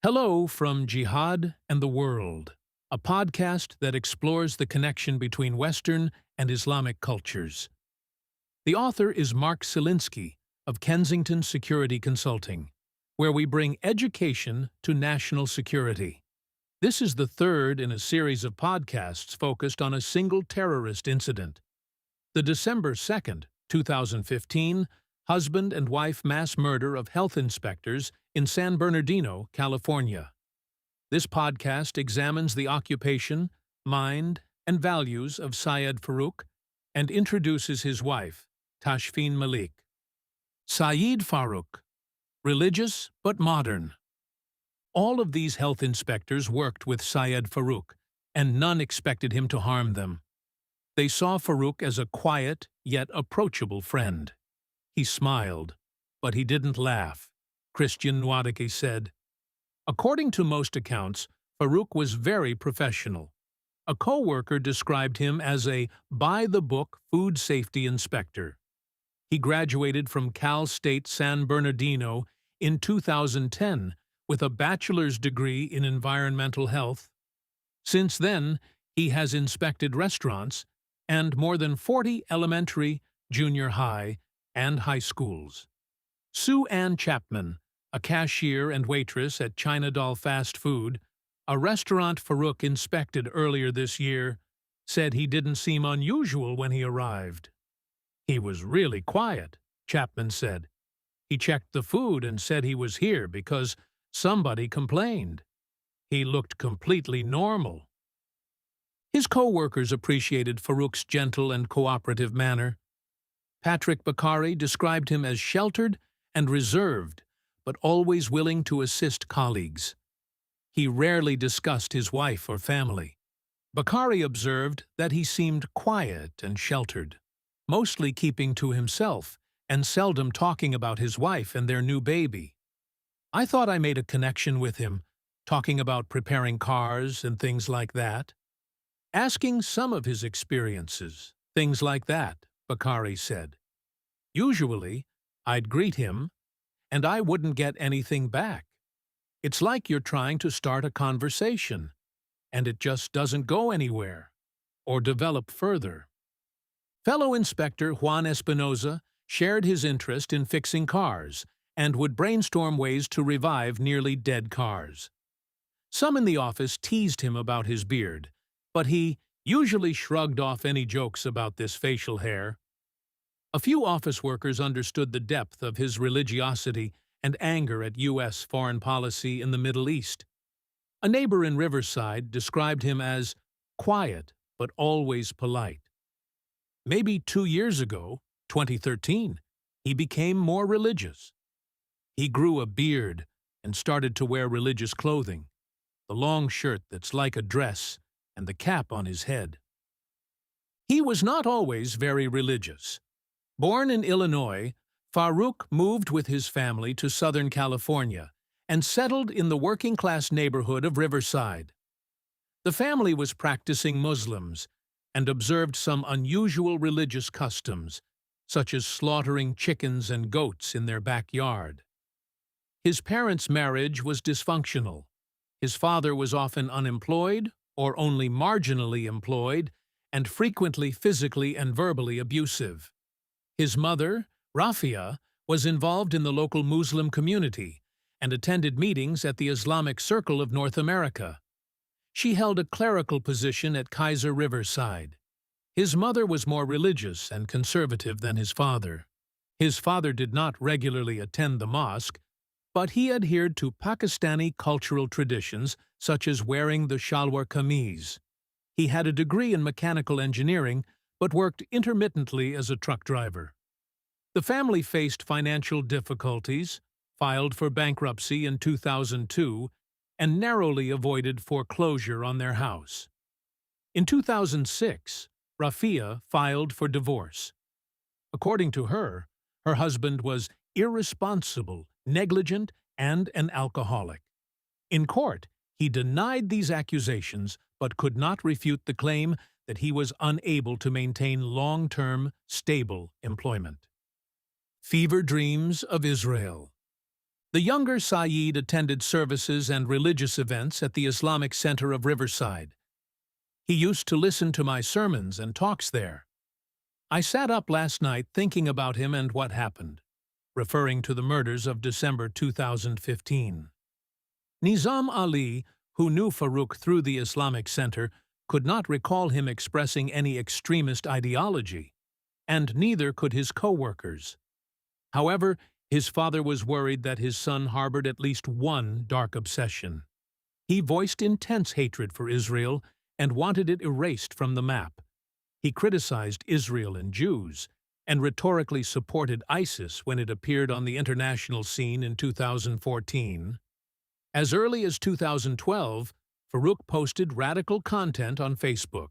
Hello from Jihad and the World, a podcast that explores the connection between Western and Islamic cultures. The author is Mark Silinsky of Kensington Security Consulting, where we bring education to national security. This is the third in a series of podcasts focused on a single terrorist incident. The December 2nd, 2015, husband and wife mass murder of health inspectors in San Bernardino, California. This podcast examines the occupation, mind, and values of Syed Farook and introduces his wife, Tashfeen Malik. Syed Farook, religious but modern. All of these health inspectors worked with Syed Farook, and none expected him to harm them. They saw Farook as a quiet yet approachable friend. He smiled, but he didn't laugh, Christian Nwadike said. According to most accounts, Farook was very professional. A coworker described him as a by-the-book food safety inspector. He graduated from Cal State San Bernardino in 2010 with a bachelor's degree in environmental health. Since then, he has inspected restaurants and more than 40 elementary, junior high, and high schools. Ann Chapman, a cashier and waitress at China Doll Fast Food, a restaurant Farook inspected earlier this year, said he didn't seem unusual when he arrived. He was really quiet, Chapman said. He checked the food and said he was here because somebody complained. He looked completely normal. His co-workers appreciated Farook's gentle and cooperative manner. Patrick Bakari described him as sheltered and reserved, but always willing to assist colleagues. He rarely discussed his wife or family. Bakari observed that he seemed quiet and sheltered, mostly keeping to himself and seldom talking about his wife and their new baby. I thought I made a connection with him, talking about preparing cars and things like that. Asking some of his experiences, things like that, Bakari said. Usually, I'd greet him, and I wouldn't get anything back. It's like you're trying to start a conversation, and it just doesn't go anywhere or develop further. Fellow inspector Juan Espinoza shared his interest in fixing cars and would brainstorm ways to revive nearly dead cars. Some in the office teased him about his beard, but he usually shrugged off any jokes about this facial hair. A few office workers understood the depth of his religiosity and anger at U.S. foreign policy in the Middle East. A neighbor in Riverside described him as quiet but always polite. Maybe 2 years ago, 2013, he became more religious. He grew a beard and started to wear religious clothing, the long shirt that's like a dress and the cap on his head. He was not always very religious. Born in Illinois, Farook moved with his family to Southern California and settled in the working-class neighborhood of Riverside. The family was practicing Muslims and observed some unusual religious customs, such as slaughtering chickens and goats in their backyard. His parents' marriage was dysfunctional. His father was often unemployed or only marginally employed, and frequently physically and verbally abusive. His mother, Rafia, was involved in the local Muslim community and attended meetings at the Islamic Circle of North America. She held a clerical position at Kaiser Riverside. His mother was more religious and conservative than his father. His father did not regularly attend the mosque, but he adhered to Pakistani cultural traditions such as wearing the shalwar kameez. He had a degree in mechanical engineering, but worked intermittently as a truck driver. The family faced financial difficulties, filed for bankruptcy in 2002, and narrowly avoided foreclosure on their house. In 2006, Rafia filed for divorce. According to her, her husband was irresponsible, negligent, and an alcoholic. In court, he denied these accusations but could not refute the claim that he was unable to maintain long-term, stable employment. Fever dreams of Israel. The younger Sayeed attended services and religious events at the Islamic Center of Riverside. He used to listen to my sermons and talks there. I sat up last night thinking about him and what happened, referring to the murders of December 2015. Nizam Ali, who knew Farook through the Islamic Center, could not recall him expressing any extremist ideology, and neither could his co-workers. However, his father was worried that his son harbored at least one dark obsession. He voiced intense hatred for Israel and wanted it erased from the map. He criticized Israel and Jews, and rhetorically supported ISIS when it appeared on the international scene in 2014. As early as 2012, Farook posted radical content on Facebook.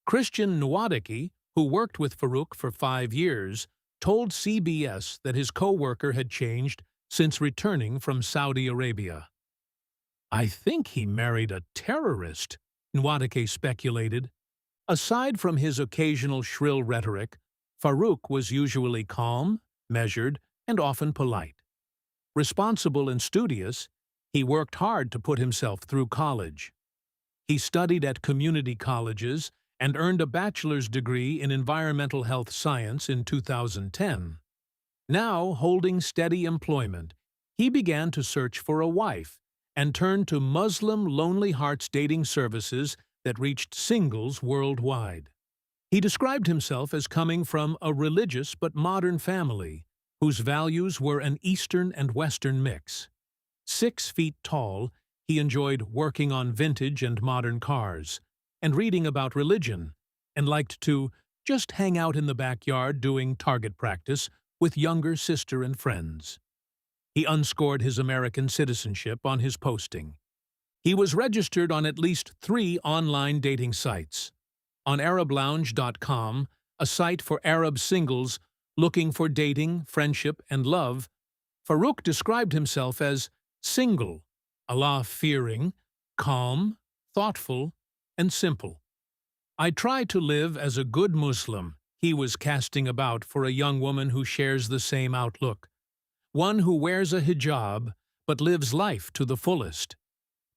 Christian Nwadike, who worked with Farook for 5 years, told CBS that his co-worker had changed since returning from Saudi Arabia. "I think he married a terrorist," Nwadike speculated. Aside from his occasional shrill rhetoric, Farook was usually calm, measured, and often polite. Responsible and studious, he worked hard to put himself through college. He studied at community colleges and earned a bachelor's degree in environmental health science in 2010. Now, holding steady employment, he began to search for a wife and turned to Muslim Lonely Hearts dating services that reached singles worldwide. He described himself as coming from a religious but modern family whose values were an Eastern and Western mix. 6 feet tall, he enjoyed working on vintage and modern cars, and reading about religion, and liked to just hang out in the backyard doing target practice with younger sister and friends. He unscored his American citizenship on his posting. He was registered on at least 3 online dating sites. On ArabLounge.com, a site for Arab singles looking for dating, friendship, and love, Farook described himself as single, Allah-fearing, calm, thoughtful, and simple. "I try to live as a good Muslim," he was casting about for a young woman who shares the same outlook. One who wears a hijab but lives life to the fullest.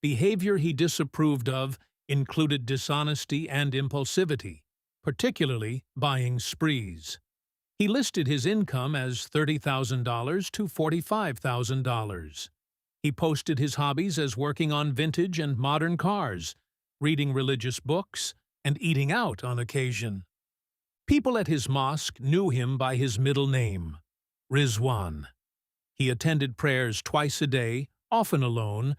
Behavior he disapproved of included dishonesty and impulsivity, particularly buying sprees. He listed his income as $30,000 to $45,000. He posted his hobbies as working on vintage and modern cars, reading religious books, and eating out on occasion. People at his mosque knew him by his middle name, Rizwan. He attended prayers twice a day, often alone,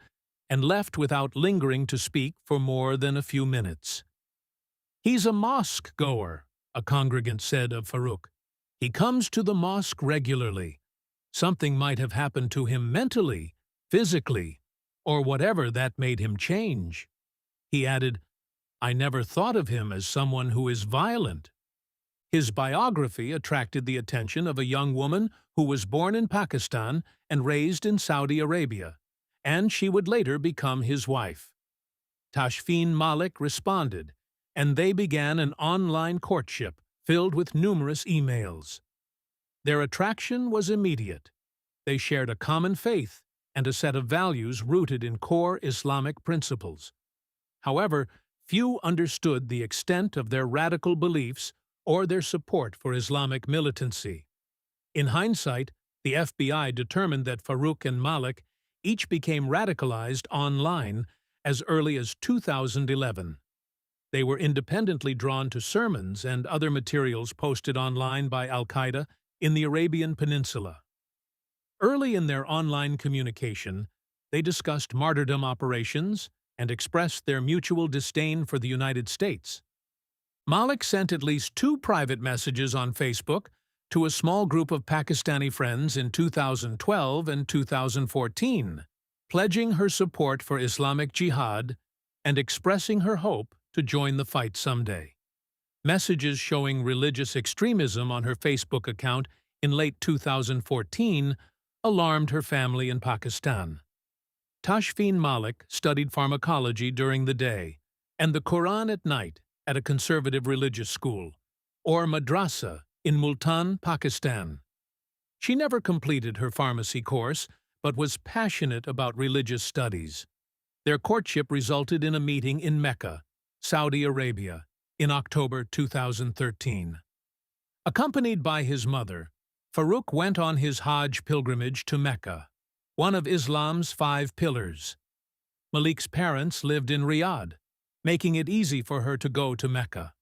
and left without lingering to speak for more than a few minutes. "He's a mosque-goer," a congregant said of Farook. "He comes to the mosque regularly. Something might have happened to him mentally, physically, or whatever that made him change." He added, "I never thought of him as someone who is violent." His biography attracted the attention of a young woman who was born in Pakistan and raised in Saudi Arabia, and she would later become his wife. Tashfeen Malik responded, and they began an online courtship filled with numerous emails. Their attraction was immediate. They shared a common faith and a set of values rooted in core Islamic principles. However, few understood the extent of their radical beliefs or their support for Islamic militancy. In hindsight, the FBI determined that Farook and Malik each became radicalized online as early as 2011. They were independently drawn to sermons and other materials posted online by al-Qaeda in the Arabian Peninsula. Early in their online communication, they discussed martyrdom operations and expressed their mutual disdain for the United States. Malik sent at least 2 private messages on Facebook to a small group of Pakistani friends in 2012 and 2014, pledging her support for Islamic Jihad and expressing her hope to join the fight someday. Messages showing religious extremism on her Facebook account in late 2014 alarmed her family in Pakistan. Tashfeen Malik studied pharmacology during the day and the Quran at night at a conservative religious school, or madrasa, in Multan, Pakistan. She never completed her pharmacy course, but was passionate about religious studies. Their courtship resulted in a meeting in Mecca, Saudi Arabia, in October 2013. Accompanied by his mother, Farook went on his Hajj pilgrimage to Mecca, one of Islam's 5 pillars. Malik's parents lived in Riyadh, making it easy for her to go to Mecca.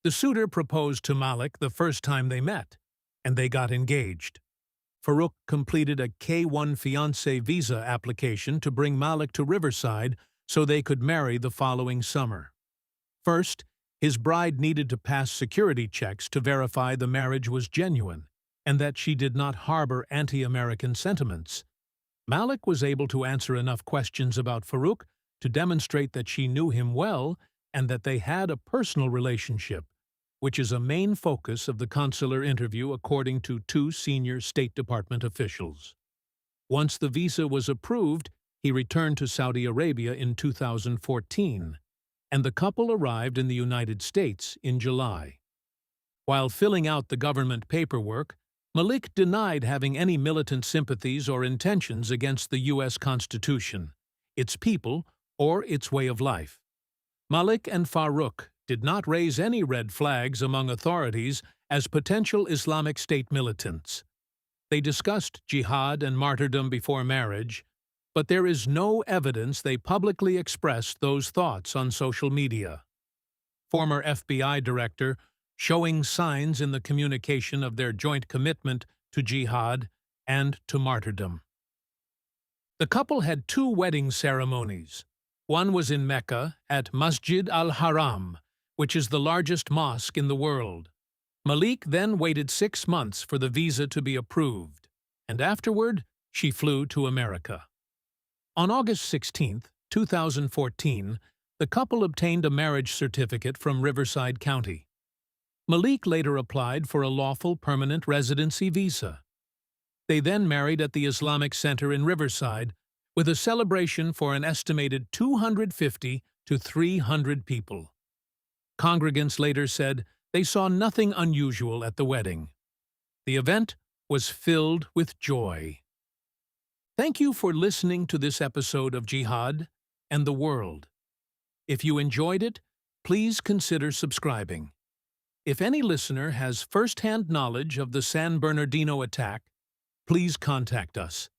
The suitor proposed to Malik the first time they met, and they got engaged. Farook completed a K-1 fiancé visa application to bring Malik to Riverside so they could marry the following summer. First, his bride needed to pass security checks to verify the marriage was genuine and that she did not harbor anti-American sentiments. Malik was able to answer enough questions about Farook to demonstrate that she knew him well and that they had a personal relationship, which is a main focus of the consular interview according to 2 senior State Department officials. Once the visa was approved, he returned to Saudi Arabia in 2014, and the couple arrived in the United States in July. While filling out the government paperwork, Malik denied having any militant sympathies or intentions against the U.S. Constitution, its people, or its way of life. Malik and Farook did not raise any red flags among authorities as potential Islamic State militants. They discussed jihad and martyrdom before marriage, but there is no evidence they publicly expressed those thoughts on social media. Former FBI director showing signs in the communication of their joint commitment to jihad and to martyrdom. The couple had 2 wedding ceremonies. One was in Mecca at Masjid al-Haram, which is the largest mosque in the world. Malik then waited 6 months for the visa to be approved, and afterward, she flew to America. On August 16, 2014, the couple obtained a marriage certificate from Riverside County. Malik later applied for a lawful permanent residency visa. They then married at the Islamic Center in Riverside, with a celebration for an estimated 250 to 300 people. Congregants later said they saw nothing unusual at the wedding. The event was filled with joy. Thank you for listening to this episode of Jihad and the World. If you enjoyed it, please consider subscribing. If any listener has first-hand knowledge of the San Bernardino attack, please contact us.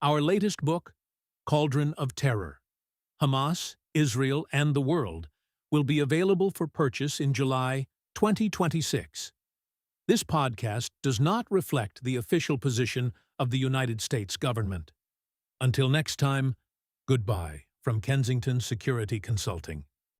Our latest book, Cauldron of Terror, Hamas, Israel, and the World, will be available for purchase in July 2026. This podcast does not reflect the official position of the United States government. Until next time, goodbye from Kensington Security Consulting.